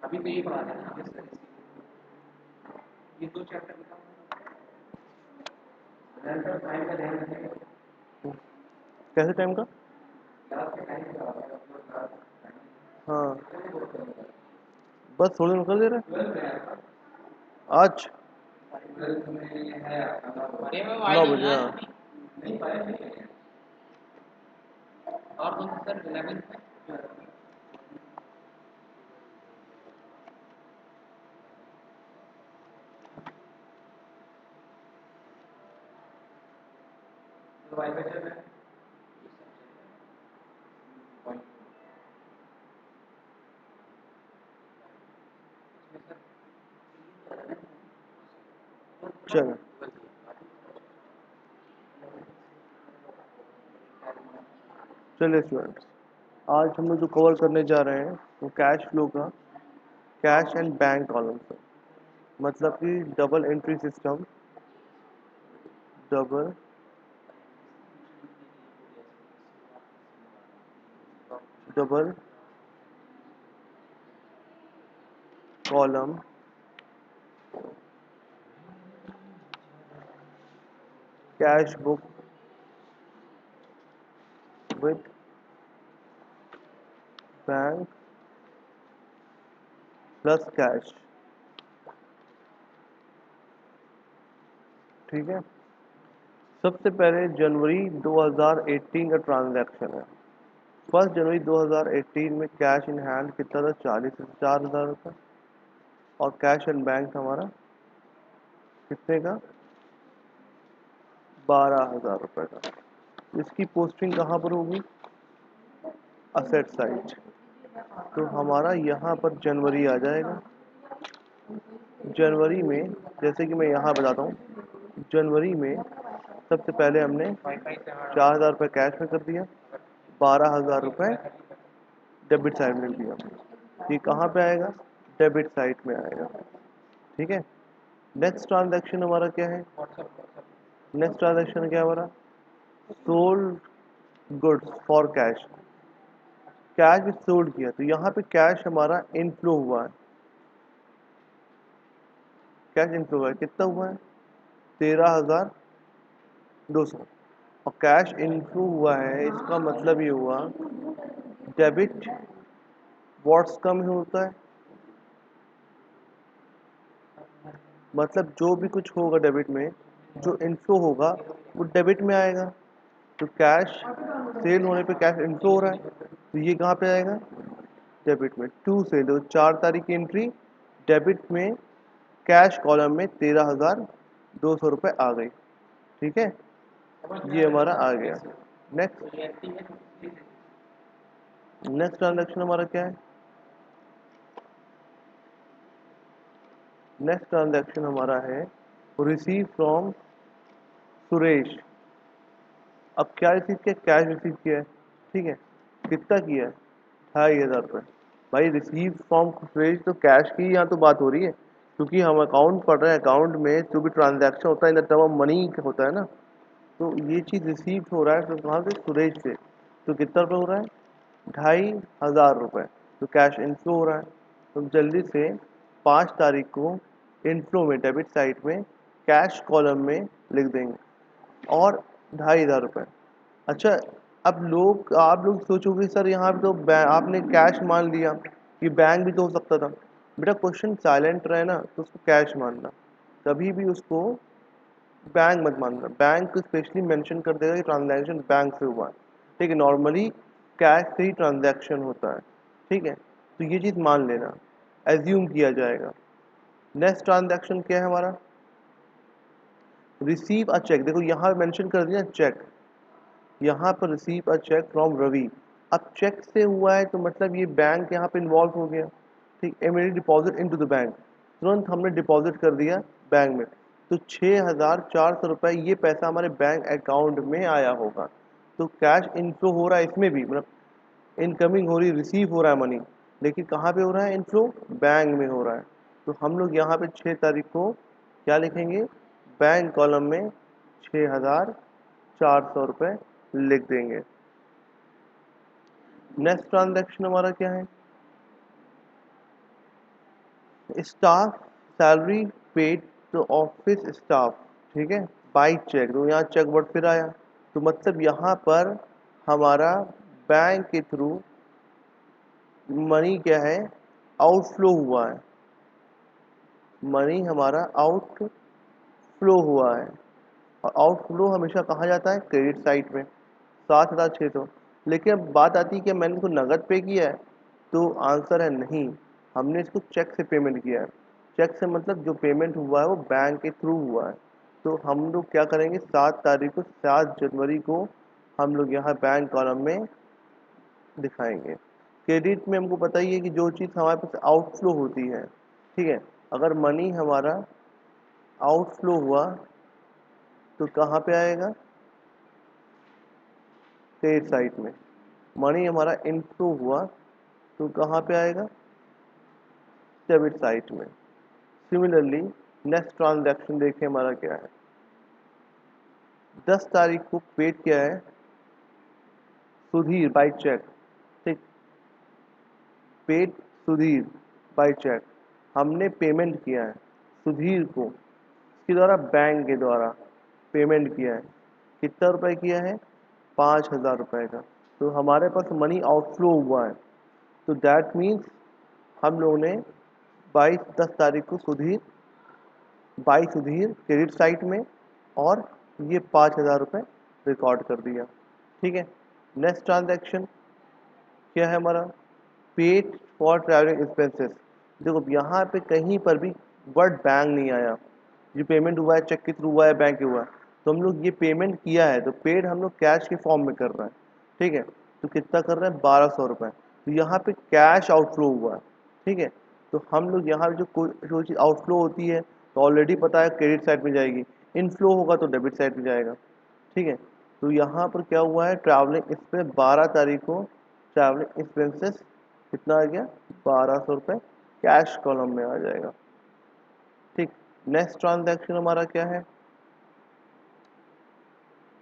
अभी तो ये पढ़ा था ना ये दो चैप्टर टाइम का ध्यान रखें। कैसे टाइम का? हाँ, बस थोड़ी देर कर दे रहा है आज अरे मैं 9 वाई बजे। ना हाँ, और कौन सा सर 11 वाई पे चल रहा है चलो चलिए स्टूडेंट्स, आज हम लोग जो कवर करने जा रहे हैं वो कैश फ्लो का कैश एंड बैंक कॉलम है। मतलब कि double entry system, double double column cash book with bank plus cash. ठीक है, सबसे पहले जनवरी 2018 का ट्रांजैक्शन है। 1 जनवरी 2018 में कैश इन हैंड कितना था? 40,000 रुपये। और कैश एंड बैंक हमारा कितने का? 12,000 रुपये का। इसकी पोस्टिंग कहाँ पर होगी? Asset side. तो हमारा यहाँ पर जनवरी आ जाएगा। जनवरी में जैसे कि मैं यहाँ बताता हूँ, जनवरी में सबसे पहले हमने 4,000 रुपये कैश में कर दिया, 12,000 रुपये डेबिट साइड में दिया। ये कहाँ पे आएगा? डेबिट साइड में आएगा। ठीक है, नेक्स्ट ट्रांजैक्शन हमारा क्या है? नेक्स्ट ट्रांजैक्शन क्या है हमारा? Sold goods for cash. Cash भी सोल्ड किया, तो यहाँ पे कैश हमारा इनफ्लो हुआ है। कैश इनफ्लो हुआ है, कितना हुआ है? 13,200। और कैश इनफ्लो हुआ है, इसका मतलब ये हुआ डेबिट व्हाट्स कम होता है, मतलब जो भी कुछ होगा डेबिट में, जो इनफ्लो होगा वो डेबिट में आएगा। तो कैश सेल होने पे कैश इनफ्लो हो रहा है, तो ये कहाँ पे आएगा? डेबिट में। टू सेल, तो 4 तारीख की एंट्री डेबिट में, कैश कॉलम में 13,200 रुपये आ गई। ठीक है, ये हमारा आ गया। नेक्स्ट नेक्स्ट ट्रांजैक्शन हमारा क्या है? नेक्स्ट ट्रांजैक्शन हमारा है रिसीव फ्रॉम सुरेश। अब क्या रिसीव किया? कैश रिसीव किया है। ठीक है, कितना किया है? 2,500 रुपये। भाई रिसीव फ्रॉम सुरेश, तो कैश की यहाँ तो बात हो रही है, क्योंकि हम अकाउंट पढ़ रहे हैं। अकाउंट में जो भी ट्रांजैक्शन होता है in the term of money होता है ना, तो ये चीज़ रिसीव हो रहा है तो कहाँ से? सुरेश से। तो कितना रुपये हो रहा है? 2,500 रुपये। तो कैश इनफ्लो हो रहा है, तो जल्दी से 5 तारीख को इनफ्लो में डेबिट साइड में कैश कॉलम में लिख देंगे, और 2,500 रुपये। अच्छा, अब आप लोग सोचोगे सर यहाँ पे तो आपने कैश मान लिया, ये बैंक भी तो हो सकता था। बेटा क्वेश्चन साइलेंट रहे ना तो उसको कैश मानना, कभी भी उसको बैंक मत मानना। बैंक स्पेशली मेंशन कर देगा कि ट्रांजैक्शन बैंक से हुआ है। ठीक है, नॉर्मली कैश से ही ट्रांजैक्शन होता है। ठीक है, तो ये चीज़ मान लेना, एज्यूम किया जाएगा। नेक्स्ट ट्रांजैक्शन क्या है हमारा? Receive a cheque. देखो यहाँ मेंशन कर दिया चेक, यहाँ पर receive a cheque from Ravi. अब चेक से हुआ है तो मतलब ये बैंक यहाँ पे इन्वॉल्व हो गया। ठीक, immediate deposit into the bank, तुरंत हमने डिपॉजिट कर दिया बैंक में। तो 6,400 रुपये ये पैसा हमारे बैंक अकाउंट में आया होगा। तो कैश इनफ्लो हो रहा है इसमें भी, मतलब इनकमिंग हो रही, रिसीव हो रहा है मनी, लेकिन कहाँ पे हो रहा है इनफ्लो? बैंक में हो रहा है। तो हम लोग यहाँ पे 6 तारीख को क्या लिखेंगे? बैंक कॉलम में 6,400 रुपये लिख देंगे। नेक्स्ट ट्रांजैक्शन हमारा क्या है? Staff salary paid to office staff, ठीक है, बाई चेक, तो यहाँ चेक वर्ड फिर आया, तो मतलब यहाँ पर हमारा बैंक के थ्रू मनी क्या है, आउटफ्लो हुआ है, मनी हमारा आउटफ्लो हुआ है। और आउटफ्लो हमेशा कहाँ जाता है, क्रेडिट साइड में, 7,600। लेकिन अब बात आती है कि मैंने इसको नगद पे किया है, तो आंसर है नहीं, हमने इसको चेक से पेमेंट किया है। चेक से मतलब जो पेमेंट हुआ है वो बैंक के थ्रू हुआ है। तो हम लोग क्या करेंगे, 7 तारीख को, 7 जनवरी को हम लोग यहाँ बैंक कॉलम में दिखाएंगे। क्रेडिट में हमको पता ही है कि जो चीज़ हमारे पास आउटफ्लो होती है, ठीक है, अगर मनी हमारा आउटफ्लो हुआ तो कहाँ पे आएगा, क्रेडिट साइड में। मनी हमारा इनफ्लो हुआ तो कहाँ पे आएगा, डेबिट साइड में। सिमिलरली नेक्स्ट ट्रांजैक्शन देखिए हमारा क्या है, 10 तारीख को पेड किया है सुधीर बाई चेक, ठीक, पेड सुधीर बाई चेक, हमने पेमेंट किया है सुधीर को, इसके द्वारा बैंक के द्वारा पेमेंट किया है। कितना रुपए किया है, 5,000 रुपये का। तो हमारे पास मनी आउटफ्लो हुआ है, तो दैट मीन्स हम लोगों ने 10 तारीख को Sudhir, by Sudhir credit site में, और ये 5,000 रुपये रिकॉर्ड कर दिया, ठीक है। नेक्स्ट ट्रांजैक्शन क्या है हमारा, पेड फॉर ट्रैवलिंग एक्सपेंसेस। देखो यहाँ पे कहीं पर भी वर्ड बैंक नहीं आया, जो पेमेंट हुआ है चेक के थ्रू हुआ है, बैंक के हुआ है, तो हम लोग ये पेमेंट किया है, तो पेड हम लोग कैश के फॉर्म में कर रहे हैं, ठीक है। तो कितना कर रहे हैं, 1,200 रुपये। तो यहाँ पे कैश आउटफ्लो हुआ है, ठीक है। तो हम लोग यहाँ जो कोई चीज़ आउटफ्लो होती है तो ऑलरेडी पता है क्रेडिट साइड में जाएगी, इनफ्लो होगा तो डेबिट साइड में जाएगा, ठीक है। तो यहाँ पर क्या हुआ है, ट्रैवलिंग एक्सपेंस 12 तारीख को ट्रैवलिंग एक्सपेंसेस कितना आ गया, 1,200 रुपये कैश कॉलम में आ जाएगा, ठीक। नेक्स्ट ट्रांजैक्शन हमारा क्या है,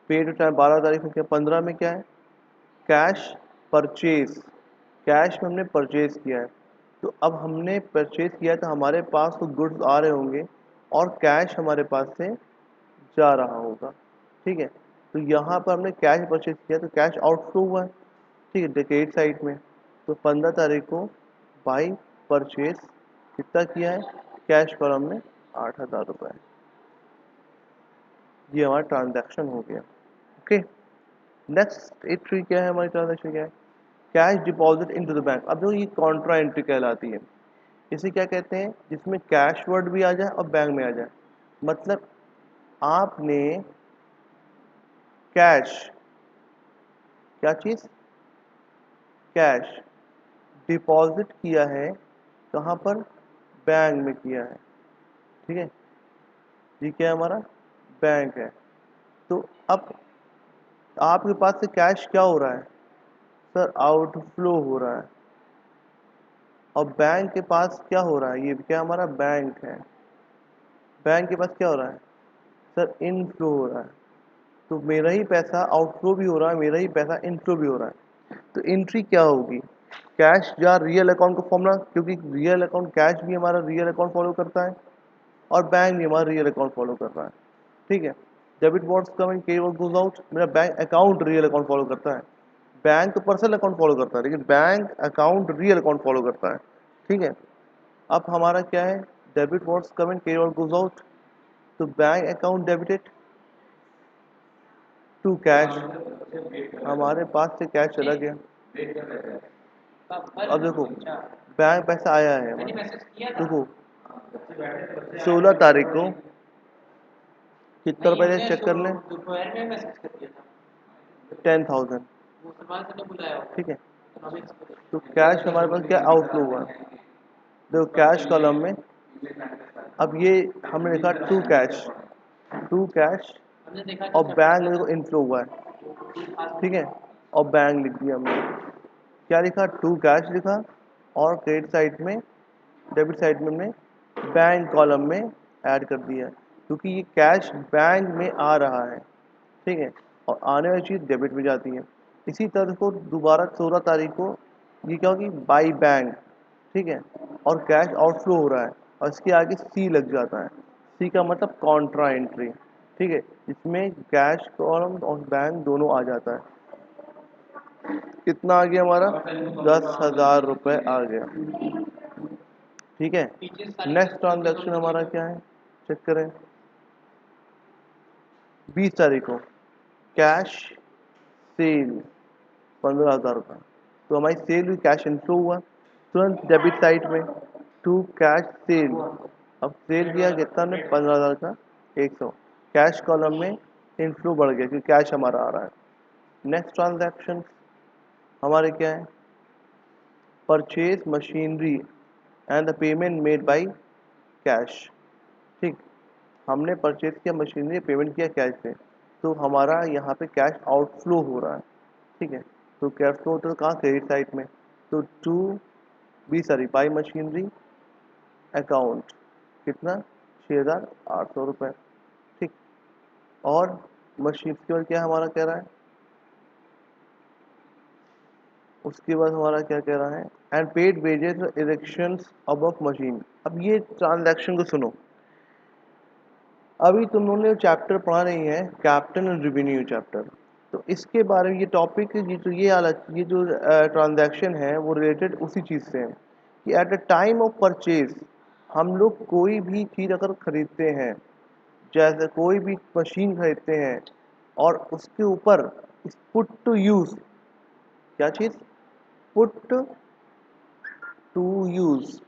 पेड टाइम 12 तारीख को, क्या 15 में क्या है, कैश परचेज, कैश में हमने परचेज किया है। तो अब हमने परचेज किया है तो हमारे पास तो गुड्स आ रहे होंगे और कैश हमारे पास से जा रहा होगा, ठीक है। तो यहाँ पर हमने कैश परचेज किया तो कैश आउटफ्लो हुआ है, ठीक है, क्रेडिट साइड में। तो 15 तारीख को बाई परचेज कितना किया है, कैश कॉलम में 8,000 रुपये। ये हमारा ट्रांजैक्शन हो गया, ओके। नेक्स्ट एंट्री क्या है हमारी, ट्रांजैक्शन क्या है, cash deposit into the bank. अब देखो ये कॉन्ट्रा एंट्री कहलाती है, इसे क्या कहते हैं, जिसमें कैश वर्ड भी आ जाए और बैंक में आ जाए। मतलब आपने कैश, क्या चीज़, कैश डिपॉजिट किया है, कहाँ पर, बैंक में किया है, ठीक है। ये क्या है हमारा, बैंक है। तो अब आपके पास से कैश क्या हो रहा है, सर आउटफ्लो हो रहा है, और बैंक के पास क्या हो रहा है, ये क्या हमारा बैंक है, बैंक के पास क्या हो रहा है, सर इनफ्लो हो रहा है। तो मेरा ही पैसा आउटफ्लो भी हो रहा है, मेरा ही पैसा इनफ्लो भी हो रहा है। तो एंट्री क्या होगी, कैश या रियल अकाउंट का फॉर्मूला, क्योंकि रियल अकाउंट, कैश भी हमारा रियल अकाउंट फॉलो करता है और बैंक भी हमारा रियल अकाउंट फॉलो कर रहा है, ठीक है। Debit what's come and credit what goes out, मेरा bank account real account follow करता है। बैंक तो पर्सनल अकाउंट फॉलो करता है, लेकिन bank account real account follow करता है, ठीक है। अब हमारा क्या है, debit what's come and credit what goes out, तो bank account debited to cash, हमारे पास से कैश चला गया। अब देखो बैंक पैसा आया है मैंने हमारा, मैसेज किया था। देखो 16 तारीख को कितना नहीं, रुपये हमने चेक कर लें, दोपहर में मैसेज कर दिया था, 10,000, वो सलमान सर ने बुलाया होगा ठीक है। इकोनॉमिक्स को। तो कैश हमारे पास क्या आउटफ्लो हुआ है, देखो कैश कॉलम में, अब ये हमने लिखा टू कैश, टू कैश, हमने देखा और कि बैंक में देखो इनफ्लो हुआ है, ठीक है, और बैंक लिख दिया हमने, क्या लिखा, टू कैश लिखा, और क्रेडिट साइड में, डेबिट साइड में हमने बैंक कॉलम में ऐड कर दिया, क्योंकि ये कैश बैंक में आ रहा है, ठीक है, और आने वाली चीज़ डेबिट में जाती है। इसी तरह को दोबारा 16 तारीख को ये क्या होगी, बाई बैंक, ठीक है, और कैश आउटफ्लो हो रहा है और इसके आगे सी लग जाता है। सी का मतलब कॉन्ट्रा एंट्री, ठीक है, इसमें कैश कॉलम और बैंक दोनों आ जाता है। कितना आ गया हमारा? 10,000 रुपये आ गया। ठीक है, पीछे सारी नेक्स्ट ट्रांजैक्शन हमारा क्या है, चेक करें। 20 तारीख को कैश सेल 15,000 रुपये, तो हमारी सेल हुई, कैश इनफ्लो हुआ, तुरंत डेबिट साइड में टू कैश सेल। अब सेल किया कितना ने? 15,000 का 100, कैश कॉलम में इनफ्लो बढ़ गया क्योंकि कैश हमारा आ रहा है। नेक्स्ट ट्रांजैक्शन हमारे क्या है? Purchase machinery and the payment made by cash. ठीक, हमने परचेज किया मशीनरी, पेमेंट किया कैश से, तो हमारा यहाँ पे कैश आउटफ्लो हो रहा है। ठीक है, तो कैश फ्लो होता है कहाँ? क्रेडिट साइड में। तो बाई मशीनरी अकाउंट कितना? 6,800 रुपये। ठीक, और मशीन के बाद क्या हमारा कह रहा है? उसके बाद हमारा क्या कह रहा है? And paid wages erections above machine. अब ये ट्रांजैक्शन को सुनो, अभी तुम लोगों ने चैप्टर पढ़ा नहीं है, कैपिटल एंड रेवेन्यू चैप्टर, तो इसके बारे में ये टॉपिक ये जो ट्रांजैक्शन है वो रिलेटेड उसी चीज़ से है कि at the time of purchase हम लोग कोई भी चीज़ अगर खरीदते हैं, जैसे कोई भी मशीन खरीदते हैं और उसके ऊपर पुट टू यूज़, क्या चीज़? पुट टू यूज़,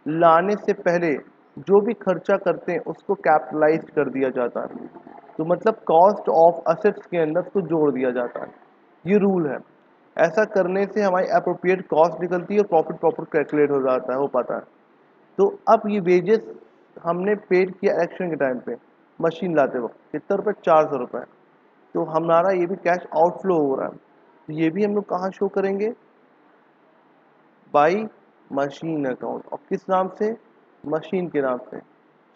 लाने से पहले जो भी खर्चा करते हैं उसको कैपिटलाइज कर दिया जाता है, तो मतलब कॉस्ट ऑफ असेट्स के अंदर उसको जोड़ दिया जाता है। ये रूल है, ऐसा करने से हमारी अप्रोप्रिएट कॉस्ट निकलती है और प्रॉफिट प्रॉपर कैलकुलेट हो जाता है, हो पाता है। तो अब ये वेजेस हमने पेड किया इलेक्शन के टाइम पे मशीन लाते वक्त, कितना रुपये? 400 रुपये। तो हमारा ये भी कैश आउटफ्लो हो रहा है, तो ये भी हम लोग कहाँ शो करेंगे? बाई मशीन अकाउंट, और किस नाम से? मशीन के नाम से,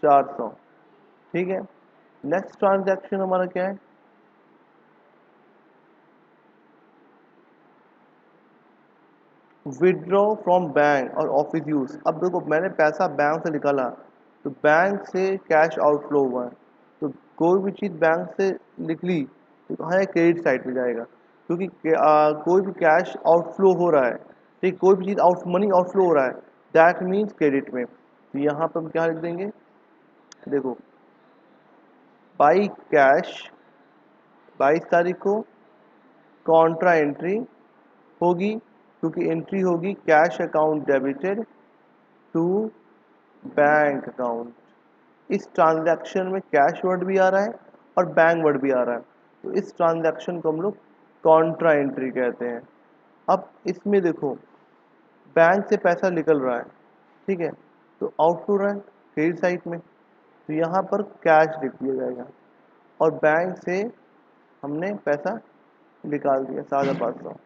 400। ठीक है, नेक्स्ट ट्रांजैक्शन हमारा क्या है? विड्रॉ फ्रॉम बैंक और ऑफिस यूज। अब देखो मैंने पैसा बैंक से निकाला तो बैंक से कैश आउटफ्लो हुआ है, तो कोई भी चीज़ बैंक से निकली तो कहाँ है? क्रेडिट साइड में जाएगा, क्योंकि कोई भी कैश आउटफ्लो हो रहा है, ठीक, कोई भी चीज़ मनी आउटफ्लो हो रहा है, दैट मीन्स क्रेडिट में। तो यहाँ पर हम क्या लिख देंगे? देखो, बाई कैश 22 तारीख को कॉन्ट्रा एंट्री होगी, क्योंकि एंट्री होगी cash account debited to bank account. इस ट्रांजैक्शन में कैश वर्ड भी आ रहा है और बैंक वर्ड भी आ रहा है, तो इस ट्रांजैक्शन को हम लोग कॉन्ट्रा एंट्री कहते हैं। अब इसमें देखो, बैंक से पैसा निकल रहा है, ठीक है, तो आउट हो रहा है क्रेडिट साइड में, तो यहाँ पर कैश लिख दिया जाएगा, और बैंक से हमने पैसा निकाल दिया 7,500,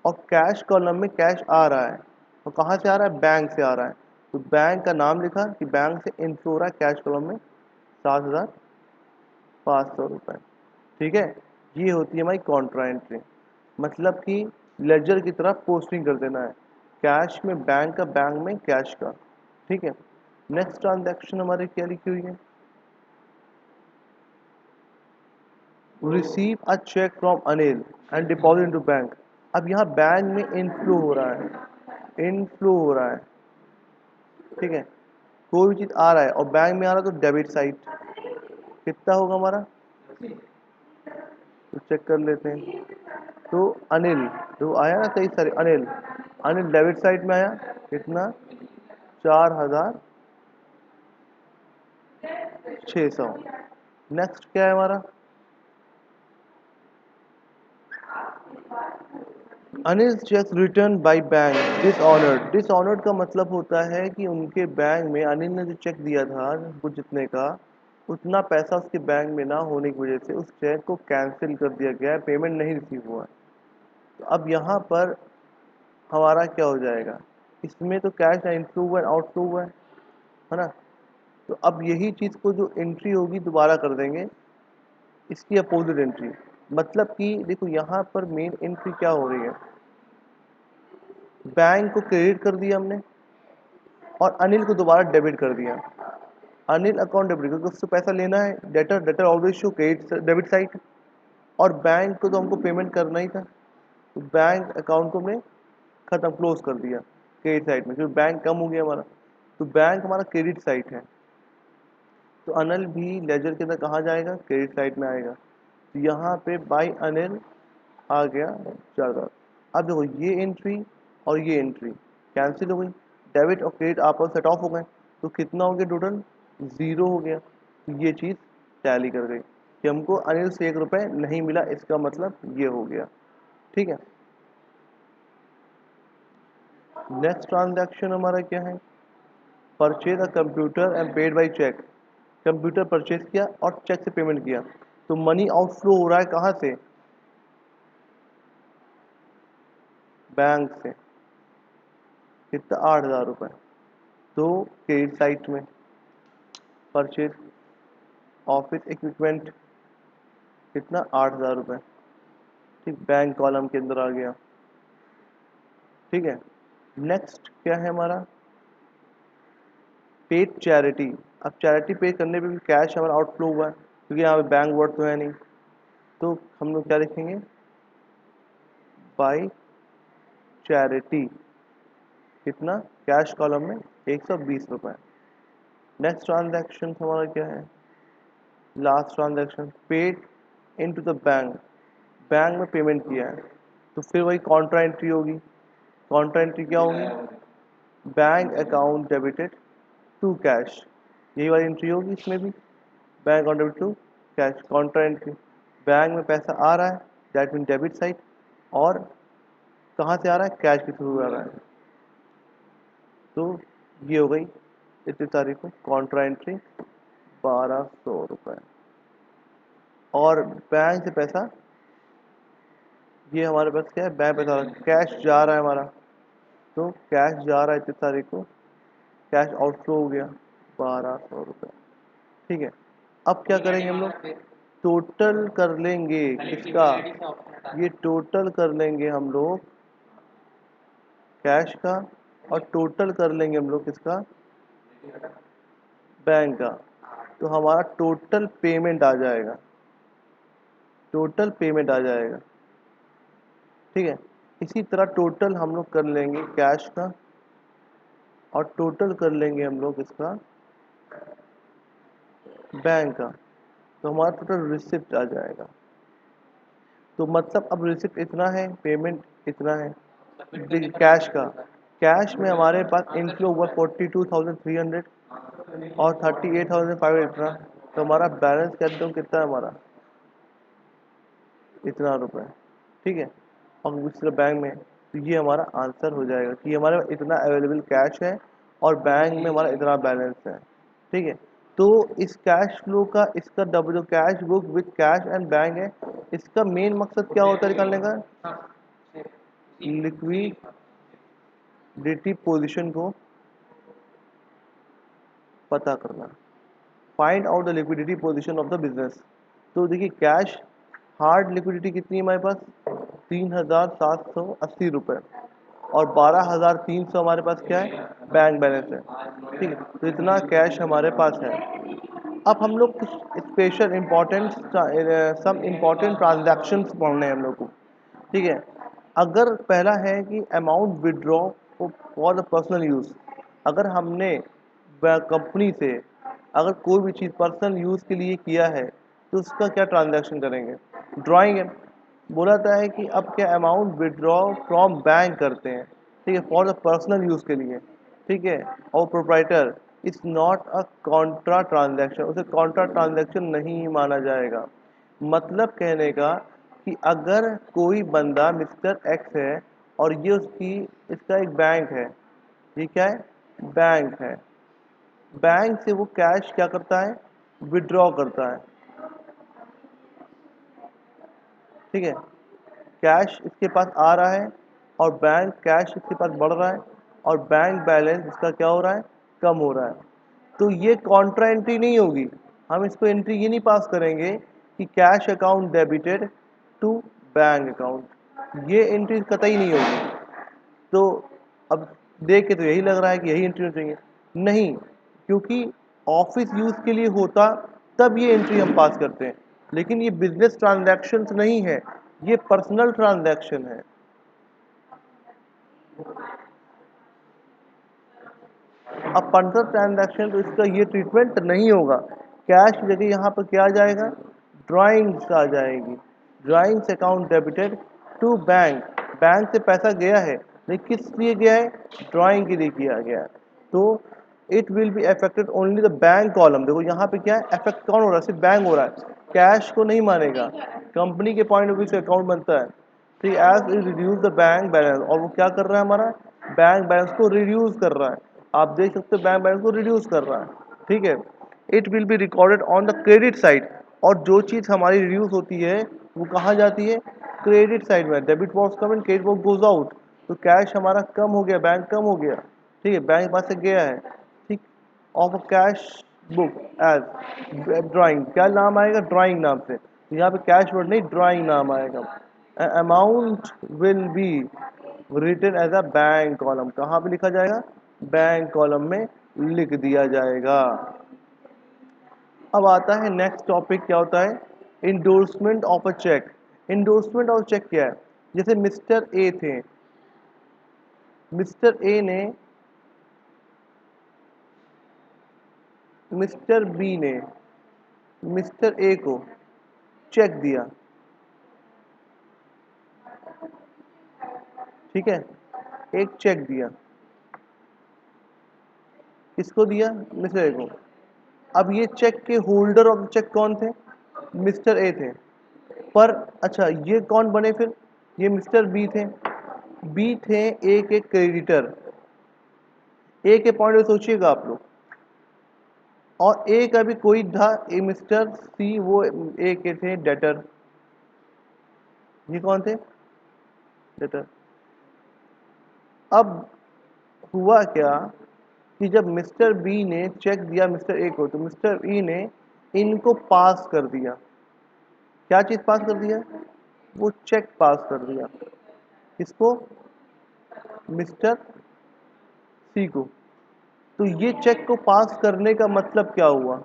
और कैश कॉलम में कैश आ रहा है, और कहाँ से आ रहा है? बैंक से आ रहा है, तो बैंक का नाम लिखा कि बैंक से इनफ्लो हो रहा है कैश कॉलम में 7,500 रुपये। ठीक है, ये होती है हमारी कॉन्ट्रा एंट्री, मतलब कि लेजर की तरफ पोस्टिंग कर देना है, कैश में बैंक का, बैंक में कैश का। ठीक है, नेक्स्ट ट्रांजैक्शन हमारी क्या लिखी हुई है? Receive a cheque from Anil and deposit into bank. अब यहाँ बैंक में इनफ्लो हो रहा है, इनफ्लो हो रहा है, ठीक है, कोई भी चीज़ आ रहा है और बैंक में आ रहा है तो डेबिट साइड कितना होगा हमारा? तो चेक कर लेते हैं। तो अनिल तो आया ना सही sir, Anil Anil debit side में आया, कितना? 4,600। नेक्स्ट क्या है हमारा? Anil check return by bank dishonoured. Dishonoured का मतलब होता है कि उनके बैंक में अनिल ने जो चेक दिया था कुछ जितने का, उतना पैसा उसके बैंक में ना होने की वजह से उस चेक को कैंसिल कर दिया गया है, पेमेंट नहीं रिसीव हुआ है। तो अब यहाँ पर हमारा क्या हो जाएगा? इसमें तो कैश इनफ्लो हुआ है, आउटफ्लो हुआ है ना, तो अब यही चीज़ को जो एंट्री होगी दोबारा कर देंगे, इसकी अपोजिट एंट्री। मतलब कि देखो यहाँ पर मेन एंट्री क्या हो रही है? बैंक को क्रेडिट कर दिया हमने और अनिल को दोबारा डेबिट कर दिया। अनिल अकाउंट डेबिट क्योंकि उससे पैसा लेना है, debtor debtor always show credit debit side, और बैंक को तो हमको पेमेंट करना ही था, तो बैंक अकाउंट को हमने खत्म क्लोज कर दिया क्रेडिट साइड में, क्योंकि बैंक कम हो गया हमारा, तो बैंक हमारा क्रेडिट साइड है। तो अनिल भी लेजर के अंदर कहाँ जाएगा, क्रेडिट साइड में आएगा। तो यहाँ पे बाई अनिल आ गया 4,000। अब देखो ये एंट्री और ये एंट्री कैंसिल हो गई, डेबिट और क्रेडिट आपस सेट ऑफ हो गए, तो कितना हो गया टोटल, 0 हो गया। तो ये चीज़ टैली कर गई कि हमको अनिल से 1 रुपये नहीं मिला, इसका मतलब ये हो गया। ठीक है, नेक्स्ट ट्रांजैक्शन हमारा क्या है, purchase a computer and paid by cheque. Computer purchase किया और चेक से पेमेंट किया, तो मनी आउटफ्लो हो रहा है कहाँ से, बैंक से। कितना, 8,000 रुपये। तो क्रेडिट साइड में परचेज ऑफिस इक्विपमेंट कितना, 8,000 रुपये। ठीक, बैंक कॉलम के अंदर आ गया। ठीक है, नेक्स्ट क्या है हमारा, पेड चैरिटी। अब चैरिटी पे करने पे भी कैश हमारा आउटफ्लो हुआ है, क्योंकि यहाँ पे बैंक वर्ड तो है नहीं, तो हम लोग क्या लिखेंगे, बाई चैरिटी कितना, कैश कॉलम में 120 रुपये। नेक्स्ट ट्रांजैक्शन हमारा क्या है, last transaction paid into the bank, bank में पेमेंट किया है, तो फिर वही कॉन्ट्रा एंट्री होगी। कॉन्ट्रा एंट्री क्या होगी, bank account debited to cash, यही वाली एंट्री होगी इसमें भी, bank account debit to cash, contra entry. Bank में पैसा आ रहा है, दैट मीन डेबिट साइड, और कहाँ से आ रहा है, कैश के थ्रू आ रहा है। तो ये हो गई इतनी तारीख को कॉन्ट्रा एंट्री 1,200 रुपये, और बैंक से पैसा, ये हमारे पास क्या है, बैंक पैसा कैश जा रहा है हमारा, तो कैश जा रहा है इतनी तारीख को, कैश आउटफ्लो हो गया 1,200 रुपये। ठीक है, अब क्या करेंगे हम लोग, टोटल कर लेंगे किसका, ये टोटल कर लेंगे हम लोग कैश का, और टोटल कर लेंगे हम लोग किसका, बैंक का। तो हमारा टोटल पेमेंट आ जाएगा, टोटल पेमेंट आ जाएगा। ठीक है, इसी तरह टोटल हम लोग कर लेंगे कैश का, और टोटल कर लेंगे हम लोग इसका बैंक का, तो हमारा टोटल रिसिप्ट आ जाएगा। तो मतलब अब रिसिप्ट इतना है, पेमेंट इतना है, कैश का, कैश में हमारे पास इनफ्लो हुआ 42,300 और 38,500 इतना, तो हमारा बैलेंस कहते हो कितना है हमारा, इतना रुपए। ठीक है, और दूसरे बैंक में, तो ये हमारा आंसर हो जाएगा कि हमारे पास इतना अवेलेबल कैश है और बैंक में हमारा इतना बैलेंस है। ठीक है, तो इस कैश फ्लो का, इसका डबल जो cash book with cash and bank है, इसका मेन मकसद क्या होता है निकालने का, लिक्विडिटी पोजीशन को पता करना, find out the liquidity position of the business. तो देखिए कैश हार्ड लिक्विडिटी कितनी है हमारे पास, 3,780 रुपये, और 12,300 हमारे पास क्या है, बैंक बैलेंस है। ठीक है, तो इतना कैश हमारे पास है। अब हम लोग कुछ special important some important transactions पढ़ने हैं हम लोग को। ठीक है, अगर पहला है कि amount withdraw for the personal use, अगर हमने कंपनी से अगर कोई भी चीज़ पर्सनल यूज़ के लिए किया है, तो उसका क्या ट्रांजैक्शन करेंगे, ड्राइंग है। बोला था है कि अब क्या अमाउंट विड्रॉ फ्रॉम बैंक करते हैं, ठीक है, फॉर द पर्सनल यूज़ के लिए। ठीक है, और proprietor is not a Contra transaction, उसे कॉन्ट्रा ट्रांजैक्शन नहीं माना जाएगा। मतलब कहने का कि अगर कोई बंदा मिस्टर एक्स है और ये उसकी, इसका एक बैंक है, ये क्या है, बैंक है, बैंक से वो कैश क्या करता है, विड्रॉ करता है। ठीक है, कैश इसके पास आ रहा है और बैंक कैश इसके पास बढ़ रहा है, और बैंक बैलेंस इसका क्या हो रहा है, कम हो रहा है। तो ये कॉन्ट्रा एंट्री नहीं होगी, हम इसको एंट्री ये नहीं पास करेंगे कि cash account debited to bank account, ये एंट्री कतई नहीं होगी। तो अब देख के तो यही लग रहा है कि यही एंट्री होनी चाहिए, नहीं, क्योंकि ऑफिस यूज के लिए होता तब ये एंट्री हम पास करते हैं, लेकिन ये बिजनेस ट्रांजैक्शंस नहीं है, ये पर्सनल ट्रांजैक्शन है। अब पर्सनल ट्रांजैक्शन तो इसका ये ट्रीटमेंट नहीं होगा, कैश की जगह यहाँ पर क्या आ जाएगा, ड्राइंग्स आ जाएगी, drawings account debited to bank, bank से पैसा गया है लेकिन किस लिए गया है, ड्राइंग के लिए किया गया है, तो it will be affected only the bank column. देखो यहाँ पे क्या है, अफेक्ट कौन हो रहा है, सिर्फ बैंक हो रहा है, कैश को नहीं मानेगा, कंपनी के पॉइंट ऑफ व्यू से अकाउंट बनता है, ठीक, as is reduce the bank balance, और वो क्या कर रहा है, हमारा बैंक बैलेंस को रिड्यूस कर रहा है, आप देख सकते हो बैंक बैलेंस को रिड्यूस कर रहा है, ठीक है। It will be recorded on the credit side, और जो चीज़ हमारी रिड्यूस होती है वो कहाँ जाती है, क्रेडिट साइड में, debit was come and credit was goes out, तो कैश हमारा कम हो गया, बैंक कम हो गया, ठीक है, बैंक पास से गया है, ठीक, of a cash book as drawing, क्या नाम आएगा, ड्राइंग नाम से, तो यहाँ पे कैश वर्ड नहीं ड्राइंग नाम आएगा, amount will be written as a bank column, कहाँ पे लिखा जाएगा, बैंक कॉलम में लिख दिया जाएगा। अब आता है नेक्स्ट टॉपिक, क्या होता है, endorsement of a cheque. Endorsement of cheque क्या है, जैसे मिस्टर ए थे, मिस्टर ए ने मिस्टर बी ने मिस्टर ए को चेक दिया, ठीक है, एक चेक दिया, किसको दिया, मिस्टर ए को। अब ये चेक के होल्डर ऑफ चेक कौन थे, मिस्टर ए थे, पर अच्छा ये कौन बने फिर, ये मिस्टर बी थे, बी थे ए के क्रेडिटर, ए के पॉइंट में सोचिएगा आप लोग, और ए का भी कोई था, ए मिस्टर सी, वो ए के थे डेटर, ये कौन थे, डेटर। अब हुआ क्या कि जब मिस्टर बी ने चेक दिया मिस्टर ए को, तो मिस्टर ई ने इनको पास कर दिया, क्या चीज पास कर दिया, वो चेक पास कर दिया, किसको, मिस्टर सी को। तो ये चेक को पास करने का मतलब क्या हुआ,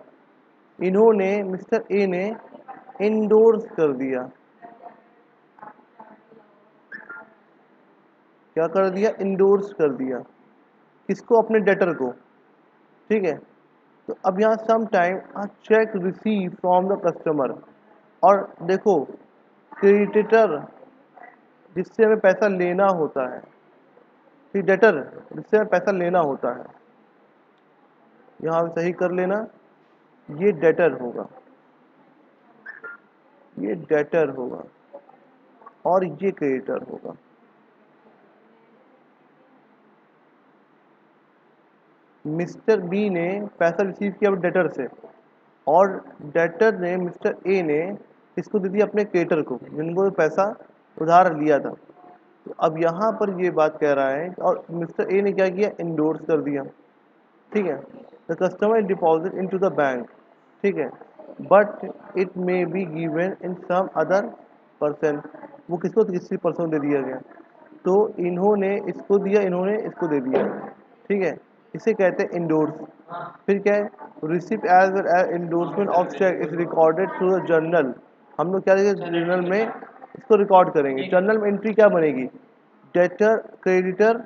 इन्होंने मिस्टर ए ने इंडोर्स कर दिया, क्या कर दिया, इंडोर्स कर दिया, किसको, अपने डेटर को, ठीक है। तो अब यहाँ some time a cheque receive from the customer, और देखो क्रेडिटर जिससे हमें पैसा लेना होता है, फिर डेटर जिससे हमें पैसा लेना होता है, यहाँ सही कर लेना, ये डेटर होगा, ये डेटर होगा, और ये क्रेडिटर होगा। मिस्टर बी ने पैसा रिसीव किया डेटर से, और डेटर ने मिस्टर ए ने इसको दे दिया अपने क्रेडिटर को, जिनको पैसा उधार लिया था। तो अब यहाँ पर ये बात कह रहा है, और मिस्टर ए ने क्या किया, इंडोर्स कर दिया, ठीक है, the customer deposit in to the bank, ठीक है, but it may be given in some other person, वो किसको, किसी पर्सन दे दिया गया, तो इन्होंने इसको दिया, इन्होंने इसको दे दिया, ठीक है, इसे कहते हैं इंडोर्स। फिर क्या है, receipt as well as endorsement of cheque is recorded through the journal, हम लोग क्या करेंगे, जर्नल में इसको रिकॉर्ड करेंगे, जर्नल में एंट्री क्या बनेगी, debtor creditor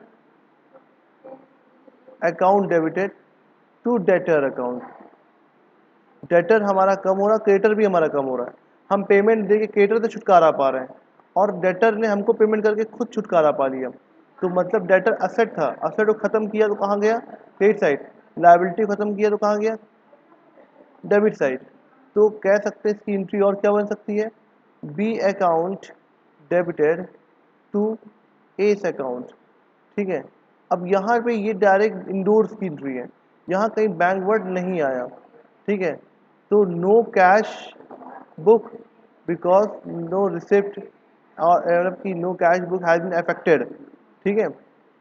account debited to debtor account, debtor हमारा कम हो रहा, क्रेडिटर भी हमारा कम हो रहा है, हम पेमेंट देके क्रेडिटर से छुटकारा पा रहे हैं, और डेटर ने हमको पेमेंट करके खुद छुटकारा पा लिया, तो मतलब डेटर असेट था, असेट को खत्म किया तो कहाँ गया, क्रेडिट साइड, लायबिलिटी खत्म किया तो कहाँ गया, डेबिट साइड। तो कह सकते हैं इसकी एंट्री और क्या बन सकती है, B account debited to S account, ठीक है। अब यहाँ पे ये डायरेक्ट इंडोर्स की एंट्री है, यहाँ कहीं बैंक वर्ड नहीं आया, ठीक है, तो no cash book because no receipt, और मतलब कि no cash book has been affected, ठीक है,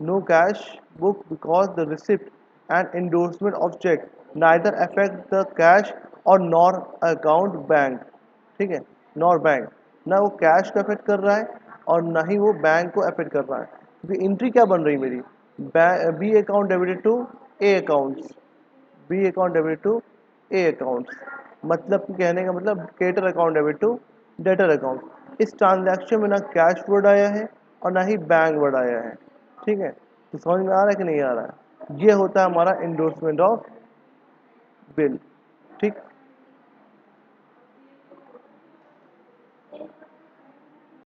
no cash book because the receipt and endorsement of cheque neither affect the cash और नॉर अकाउंट बैंक, ठीक है, नॉर बैंक, ना वो कैश को अफेक्ट कर रहा है और ना ही वो बैंक को अफेक्ट कर रहा है, क्योंकि एंट्री क्या बन रही मेरी, B account debited to A accounts, B account debited to A accounts, मतलब कि कहने का मतलब creditor account debit to debtor account. इस ट्रांजैक्शन में ना कैश वर्ड आया है और ना ही बैंक वर्ड आया है, ठीक है। तो समझ में आ रहा है कि नहीं आ रहा है? ये होता है हमारा इंडोर्समेंट ऑफ बिल, ठीक।